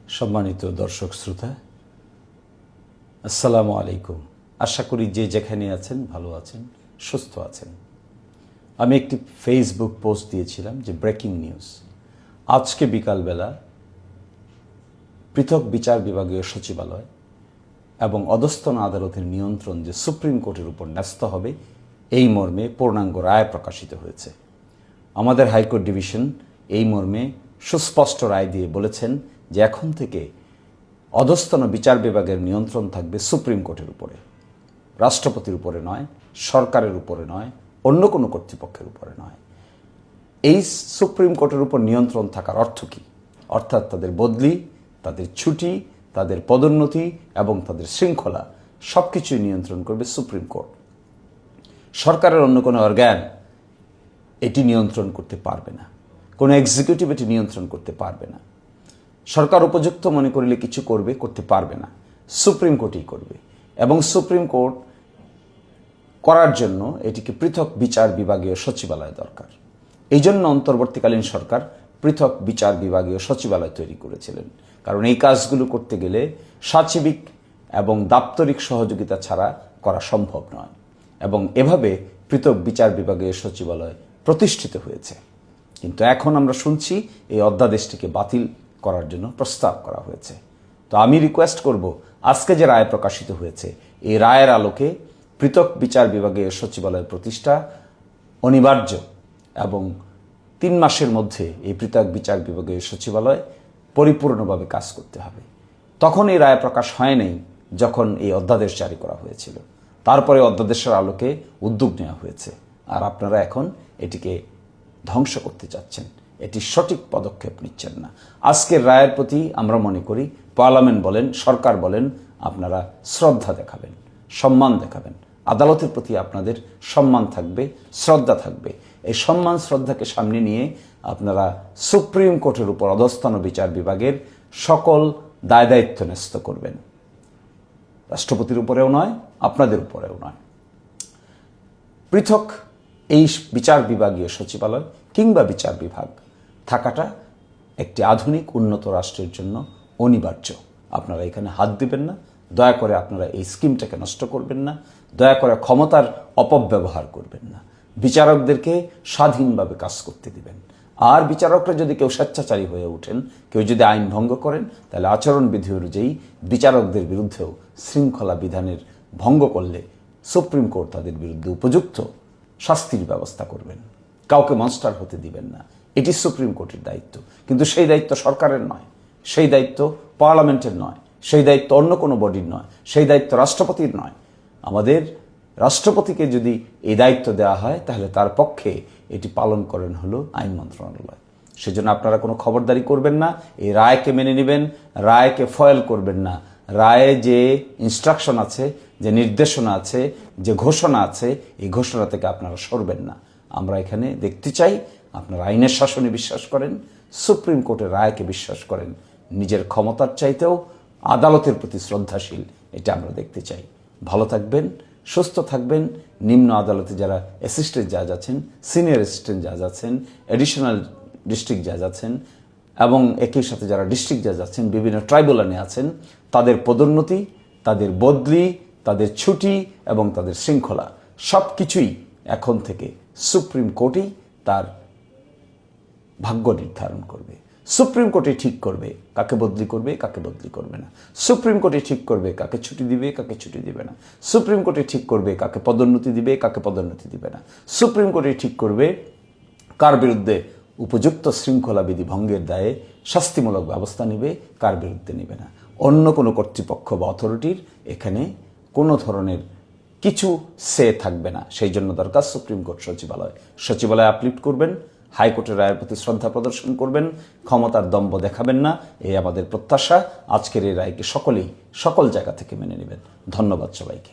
সম্মানিত দর্শক শ্রোতা, আসসালামু আলাইকুম। আশা করি যে যেখানে আছেন ভালো আছেন, সুস্থ আছেন। আমি একটি ফেসবুক পোস্ট দিয়েছিলাম যে ব্রেকিং নিউজ, আজকে বিকালবেলা পৃথক বিচার বিভাগীয় সচিবালয় এবং অধস্তন আদালতের নিয়ন্ত্রণ যে সুপ্রিম কোর্টের উপর ন্যস্ত হবে, এই মর্মে পূর্ণাঙ্গ রায় প্রকাশিত হয়েছে। আমাদের হাইকোর্ট ডিভিশন এই মর্মে সুস্পষ্ট রায় দিয়ে বলেছেন যে এখন থেকে অধস্তন বিচার বিভাগের নিয়ন্ত্রণ থাকবে সুপ্রিম কোর্টের উপরে, রাষ্ট্রপতির উপরে নয়, সরকারের উপরে নয়, অন্য কোনো কর্তৃপক্ষের উপরে নয়। এই সুপ্রিম কোর্টের উপর নিয়ন্ত্রণ থাকার অর্থ কী? অর্থাৎ তাদের বদলি, তাদের ছুটি, তাদের পদোন্নতি এবং তাদের শৃঙ্খলা সব কিছুই নিয়ন্ত্রণ করবে সুপ্রিম কোর্ট। সরকারের অন্য কোনো অর্গান এটি নিয়ন্ত্রণ করতে পারবে না, কোনো এক্সিকিউটিভ এটি নিয়ন্ত্রণ করতে পারবে না। সরকার উপযুক্ত মনে করলে কিছু করতে পারবে না, সুপ্রিম কোর্টই করবে। এবং সুপ্রিম কোর্ট করার জন্য এটিকে পৃথক বিচার বিভাগীয় সচিবালয় দরকার। এই জন্য অন্তর্বর্তীকালীন সরকার পৃথক বিচার বিভাগীয় সচিবালয় তৈরি করেছিলেন, কারণ এই কাজগুলো করতে গেলে সাচিবিক এবং দাপ্তরিক সহযোগিতা ছাড়া করা সম্ভব নয়। এবং এভাবে পৃথক বিচার বিভাগীয় সচিবালয় প্রতিষ্ঠিত হয়েছে। কিন্তু এখন আমরা শুনছি এই অধ্যাদেশটিকে বাতিল করার জন্য প্রস্তাব করা হয়েছে। তো আমি রিকোয়েস্ট করব, আজকে যে রায় প্রকাশিত হয়েছে এই রায়ের আলোকে পৃথক বিচার বিভাগীয় সচিবালয় প্রতিষ্ঠা অনিবার্য এবং 3 মাসের মধ্যে এই পৃথক বিচার বিভাগীয় সচিবালয় পরিপূর্ণভাবে কাজ করতে হবে। তখন এই রায় প্রকাশ হয় নাই যখন এই অধ্যাদেশ জারি করা হয়েছিল, তারপরে অধ্যাদেশের আলোকে উদ্যোগ নেওয়া হয়েছে। আর আপনারা এখন এটিকে ধ্বংস করতে চাচ্ছেন, এটি সঠিক পদক্ষেপ নিচ্ছেন না। আজকের রায়ের প্রতি আমরা মনে করি পার্লামেন্ট বলেন, সরকার বলেন, আপনারা শ্রদ্ধা দেখাবেন, সম্মান দেখাবেন। আদালতের প্রতি আপনাদের সম্মান থাকবে, শ্রদ্ধা থাকবে। এই সম্মান শ্রদ্ধাকে সামনে নিয়ে আপনারা সুপ্রিম কোর্টের উপর অধস্তন বিচার বিভাগের সকল দায় দায়িত্ব ন্যস্ত করবেন। রাষ্ট্রপতির উপরেও নয়, আপনাদের উপরেও নয়। পৃথক এই বিচার বিভাগীয় সচিবালয় কিংবা বিচার বিভাগ থাকাটা একটি আধুনিক উন্নত রাষ্ট্রের জন্য অনিবার্য। আপনারা এখানে হাত দিবেন না, দয়া করে আপনারা এই স্কিমটাকে নষ্ট করবেন না, দয়া করে ক্ষমতার অপব্যবহার করবেন না। বিচারকদেরকে স্বাধীনভাবে কাজ করতে দিবেন। আর বিচারকরা যদি কেউ স্বেচ্ছাচারী হয়ে ওঠেন, কেউ যদি আইন ভঙ্গ করেন, তাহলে আচরণবিধি অনুযায়ী বিচারকদের বিরুদ্ধেও শৃঙ্খলা বিধানের ভঙ্গ করলে সুপ্রিম কোর্ট তাদের বিরুদ্ধে উপযুক্ত শাস্তির ব্যবস্থা করবেন। কাউকে মনস্টার হতে দিবেন না, এটি সুপ্রিম কোর্টের দায়িত্ব। কিন্তু সেই দায়িত্ব সরকারের নয়, সেই দায়িত্ব পার্লামেন্টের নয়, সেই দায়িত্ব অন্য কোনো বডির নয়, সেই দায়িত্ব রাষ্ট্রপতির নয়। আমাদের রাষ্ট্রপতিকে যদি এই দায়িত্ব দেওয়া হয়, তাহলে তার পক্ষে এটি পালন করেন হলো আইন মন্ত্রণালয়। সেজন্য আপনারা কোনো খবরদারি করবেন না, এই রায়কে মেনে নেবেন, রায়কে ফয়েল করবেন না। রায়ে যে ইনস্ট্রাকশন আছে, যে নির্দেশনা আছে, যে ঘোষণা আছে, এই ঘোষণা থেকে আপনারা সরবেন না। আমরা এখানে দেখতে চাই আপনারা আইনের শাসনে বিশ্বাস করেন, সুপ্রিম কোর্টের রায়কে বিশ্বাস করেন, নিজের ক্ষমতার চাইতেও আদালতের প্রতি শ্রদ্ধাশীল, এটা আমরা দেখতে চাই। ভালো থাকবেন, সুস্থ থাকবেন। নিম্ন আদালতে যারা অ্যাসিস্ট্যান্ট জাজ আছেন, সিনিয়র অ্যাসিস্ট্যান্ট জাজ আছেন, অ্যাডিশনাল ডিস্ট্রিক্ট জাজ আছেন এবং একই সাথে যারা ডিস্ট্রিক্ট জাজ আছেন, বিভিন্ন ট্রাইব্যুনালে আছেন, তাদের পদোন্নতি, তাদের বদলি, তাদের ছুটি এবং তাদের শৃঙ্খলা সব কিছুই এখন থেকে সুপ্রিম কোর্টই তার ভাগ্য নির্ধারণ করবে। সুপ্রিম কোর্টে ঠিক করবে কাকে বদলি করবে, কাকে বদলি করবে না। সুপ্রিম কোর্টে ঠিক করবে কাকে ছুটি দিবে, কাকে ছুটি দিবে না। সুপ্রিম কোর্টে ঠিক করবে কাকে পদোন্নতি দিবে, কাকে পদোন্নতি দিবে না। সুপ্রিম কোর্টে ঠিক করবে কার বিরুদ্ধে উপযুক্ত শৃঙ্খলা বিধি ভঙ্গের দায়ে শাস্তিমূলক ব্যবস্থা নেবে, কার বিরুদ্ধে নেবে না। অন্য কোনো কর্তৃপক্ষ বা অথরিটির এখানে কোনো ধরনের কিছু সে থাকবে না। সেই জন্য দরকার সুপ্রিম কোর্ট সচিবালয়। সচিবালয় আপলিফ্ট করবেন, হাইকোর্টের রায়ের প্রতি শ্রদ্ধা প্রদর্শন করবেন, ক্ষমতার দম্ভ দেখাবেন না, এই আমাদের প্রত্যাশা। আজকের এই রায়কে সকলেই সকল জায়গা থেকে মেনে নেবেন। ধন্যবাদ সবাইকে।